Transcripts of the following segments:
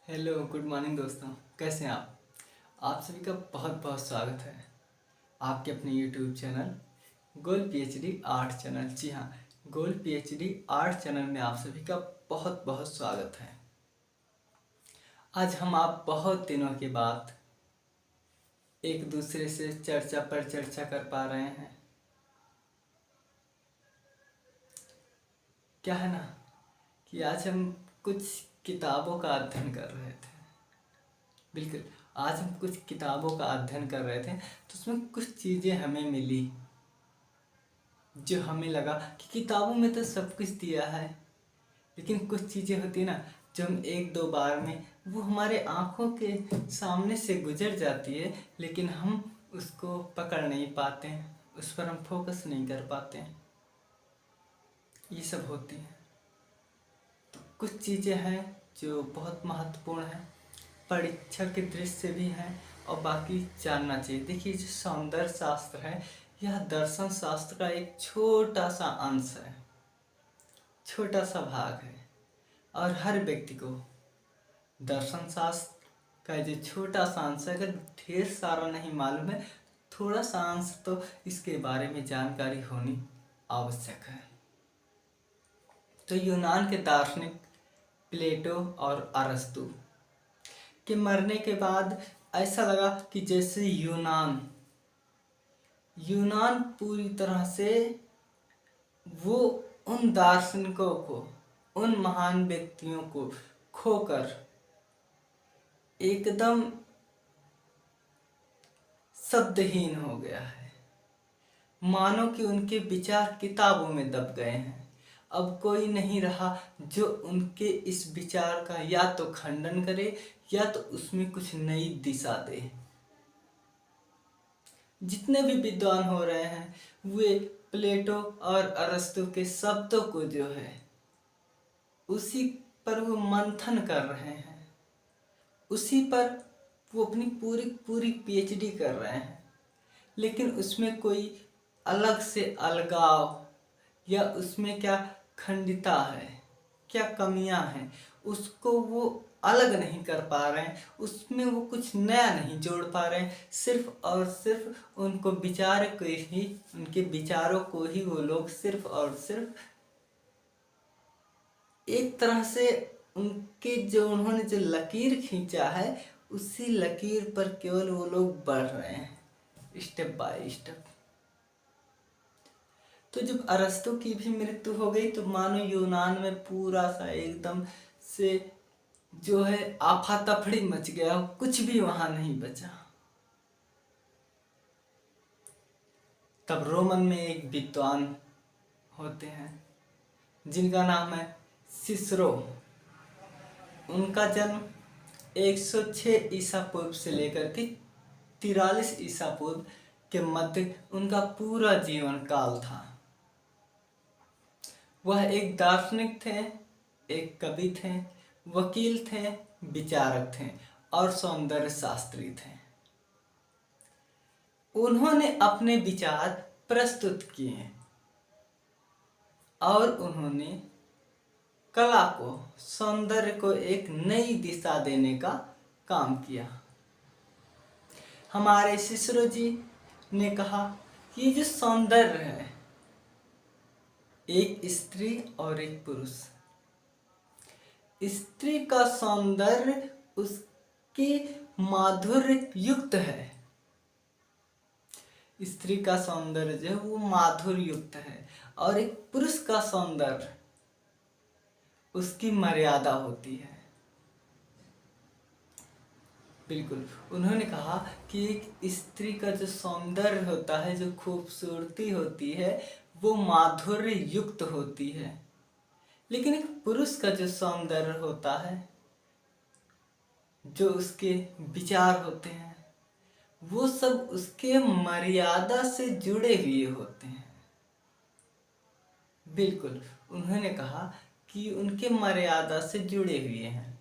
Hello good morning दोस्तों। कैसे हैं आप सभी का बहुत बहुत स्वागत है आपके अपने यूट्यूब चैनल गोल पीएचडी आर्ट चैनल। जी हाँ, गोल पीएचडी आर्ट चैनल में आप सभी का बहुत बहुत स्वागत है। आज हम आप बहुत दिनों के बाद एक दूसरे से चर्चा पर चर्चा कर पा रहे हैं। क्या है ना कि आज हम कुछ किताबों का अध्ययन कर रहे थे। बिल्कुल, आज हम कुछ किताबों का अध्ययन कर रहे थे तो उसमें कुछ चीज़ें हमें मिली जो हमें लगा कि किताबों में तो सब कुछ दिया है, लेकिन कुछ चीज़ें होती है ना जो हम एक दो बार में वो हमारे आँखों के सामने से गुजर जाती है, लेकिन हम उसको पकड़ नहीं पाते हैं, उस पर हम फोकस नहीं कर पाते हैं। ये सब होती है। तो कुछ चीज़ें हैं जो बहुत महत्वपूर्ण हैं, परीक्षा के दृष्टि से भी हैं और बाकी जानना चाहिए। देखिए, जो सौंदर्य शास्त्र है यह दर्शन शास्त्र का एक छोटा सा अंश है, छोटा सा भाग है, और हर व्यक्ति को दर्शन शास्त्र का जो छोटा सा अंश है, अगर ढेर सारा नहीं मालूम है, थोड़ा सा अंश तो इसके बारे में जानकारी होनी आवश्यक है। तो यूनान के दार्शनिक प्लेटो और अरस्तु के मरने के बाद ऐसा लगा कि जैसे यूनान पूरी तरह से वो उन दार्शनिकों को, उन महान व्यक्तियों को खोकर एकदम शब्दहीन हो गया है। मानो कि उनके विचार किताबों में दब गए हैं। अब कोई नहीं रहा जो उनके इस विचार का या तो खंडन करे या तो उसमें कुछ नई दिशा दे। जितने भी विद्वान हो रहे हैं वे प्लेटो और अरस्तु के शब्दों को जो है उसी पर वो मंथन कर रहे हैं, उसी पर वो अपनी पूरी पूरी पीएचडी कर रहे हैं, लेकिन उसमें कोई अलग से अलगाव या उसमें क्या खंडिता है, क्या कमियां हैं, उसको वो अलग नहीं कर पा रहे हैं, उसमें वो कुछ नया नहीं जोड़ पा रहे हैं। सिर्फ और सिर्फ उनको विचार को ही, उनके विचारों को ही वो लोग सिर्फ और सिर्फ एक तरह से उनके जो उन्होंने जो लकीर खींचा है उसी लकीर पर केवल वो लोग बढ़ रहे हैं स्टेप बाय स्टेप। तो जब अरस्तु की भी मृत्यु हो गई तो मानो यूनान में पूरा सा एकदम से जो है आफातफड़ी मच गया, कुछ भी वहां नहीं बचा। तब रोमन में एक विद्वान होते हैं जिनका नाम है सिसरो। उनका जन्म 106 ईसा पूर्व से लेकर के 43 ईसा पूर्व के मध्य उनका पूरा जीवन काल था। वह एक दार्शनिक थे, एक कवि थे, वकील थे, विचारक थे और सौंदर्य शास्त्री थे। उन्होंने अपने विचार प्रस्तुत किए और उन्होंने कला को, सौंदर्य को एक नई दिशा देने का काम किया। हमारे सिसरो जी ने कहा कि ये जो सौंदर्य है, एक स्त्री और एक पुरुष, स्त्री का सौंदर्य उसकी माधुर्य युक्त है, स्त्री का सौंदर्य जो है वो माधुर्य युक्त है, और एक पुरुष का सौंदर्य उसकी मर्यादा होती है। बिल्कुल, उन्होंने कहा कि एक स्त्री का जो सौंदर्य होता है, जो खूबसूरती होती है, वो माधुर्य युक्त होती है, लेकिन एक पुरुष का जो सौंदर्य होता है, जो उसके विचार होते हैं, वो सब उसके मर्यादा से जुड़े हुए होते हैं। बिल्कुल, उन्होंने कहा कि उनके मर्यादा से जुड़े हुए हैं।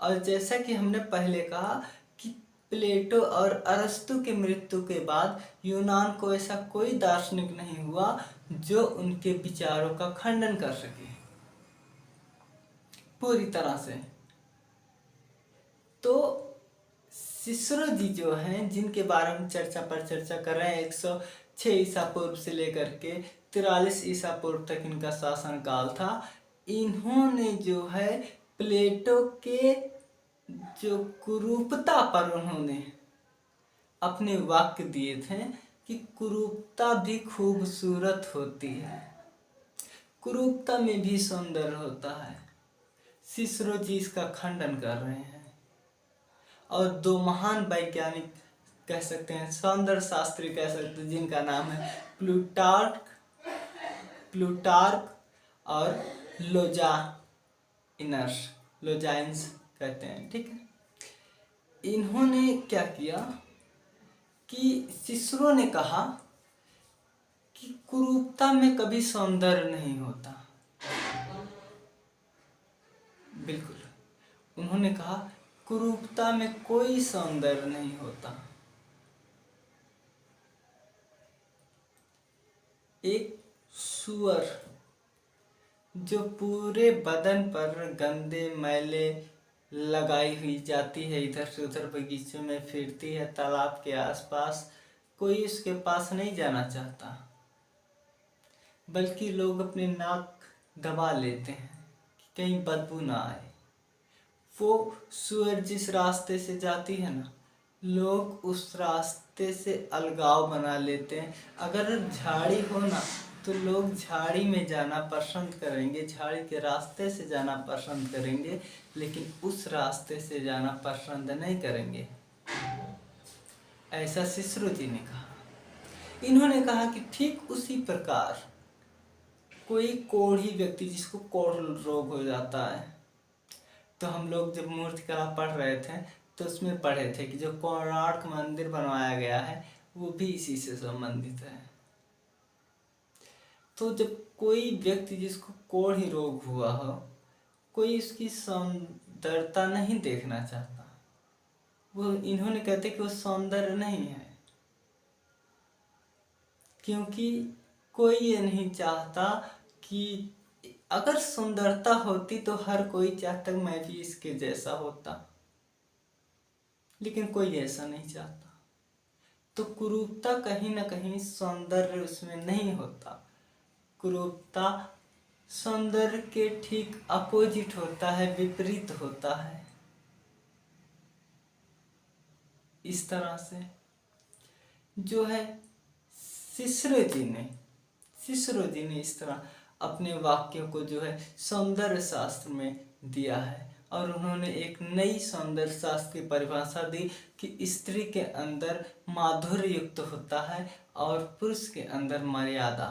और जैसा कि हमने पहले कहा कि प्लेटो और अरस्तु के मृत्यु के बाद यूनान को ऐसा कोई दार्शनिक नहीं हुआ जो उनके विचारों का खंडन कर सके पूरी तरह से। सिसरो जी जो हैं, जिनके बारे में चर्चा कर रहे हैं, 106 ईसा पूर्व से लेकर के 43 ईसा पूर्व तक इनका शासन काल था। इन्होंने जो है प्लेटो के जो कुरूपता पर उन्होंने अपने वाक्य दिए थे कि कुरूपता भी खूबसूरत होती है, कुरूपता में भी सौंदर्य होता है। सिसरो जी इसका खंडन कर रहे हैं। और दो महान वैज्ञानिक कह सकते हैं, सौंदर्य शास्त्री कह सकते हैं, जिनका नाम है प्लूटार्क और लोजाइन्स कहते हैं, ठीक है। इन्होंने क्या किया कि सिसरो ने कहा कि कुरूपता में कभी सौंदर्य नहीं होता। बिल्कुल, उन्होंने कहा कुरूपता में कोई सौंदर्य नहीं होता। एक सूअर जो पूरे बदन पर गंदे मैले लगाई हुई जाती है, इधर से उधर बगीचे में फिरती है, तालाब के आसपास, कोई उसके पास नहीं जाना चाहता, बल्कि लोग अपने नाक दबा लेते हैं कि कहीं बदबू ना आए। वो सूअर जिस रास्ते से जाती है ना, लोग उस रास्ते से अलगाव बना लेते हैं। अगर झाड़ी हो ना, तो लोग झाड़ी में जाना पसंद करेंगे, झाड़ी के रास्ते से जाना पसंद करेंगे, लेकिन उस रास्ते से जाना पसंद नहीं करेंगे। ऐसा सिसरो जी ने कहा। इन्होंने कहा कि ठीक उसी प्रकार कोई कोढ़ी व्यक्ति, जिसको कोढ़ रोग हो जाता है, तो हम लोग जब मूर्तिकला पढ़ रहे थे तो उसमें पढ़े थे कि जो कोणार्क मंदिर बनवाया गया है वो भी इसी से संबंधित है। तो जब कोई व्यक्ति जिसको कोढ़ी रोग हुआ हो, कोई उसकी सौंदर्यता नहीं देखना चाहता, वो इन्होंने कहते कि वो सौंदर्य नहीं है, क्योंकि कोई ये नहीं चाहता कि अगर सुंदरता होती तो हर कोई चाहता मैं भी इसके जैसा होता, लेकिन कोई ऐसा नहीं चाहता। तो कुरूपता कहीं ना कहीं सौंदर्य उसमें नहीं होता। कुरूपता सौंदर्य के ठीक अपोजिट होता है, विपरीत होता है। इस तरह से जो है सिसरो जी ने इस तरह अपने वाक्यों को जो है सौंदर्य शास्त्र में दिया है। और उन्होंने एक नई सौंदर्य शास्त्र की परिभाषा दी कि स्त्री के अंदर माधुर्य युक्त होता है और पुरुष के अंदर मर्यादा।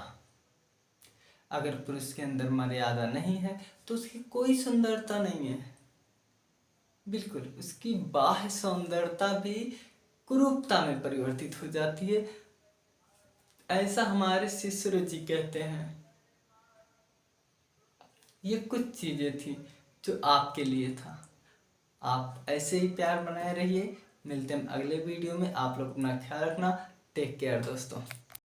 अगर पुरुष के अंदर मर्यादा नहीं है तो उसकी कोई सुंदरता नहीं है। बिल्कुल, उसकी बाह्य सौंदर्यता भी कुरूपता में परिवर्तित हो जाती है। ऐसा हमारे सिसरो जी कहते हैं। ये कुछ चीजें थी जो आपके लिए था। आप ऐसे ही प्यार बनाए रहिए। मिलते हैं अगले वीडियो में। आप लोग अपना ख्याल रखना। टेक केयर दोस्तों।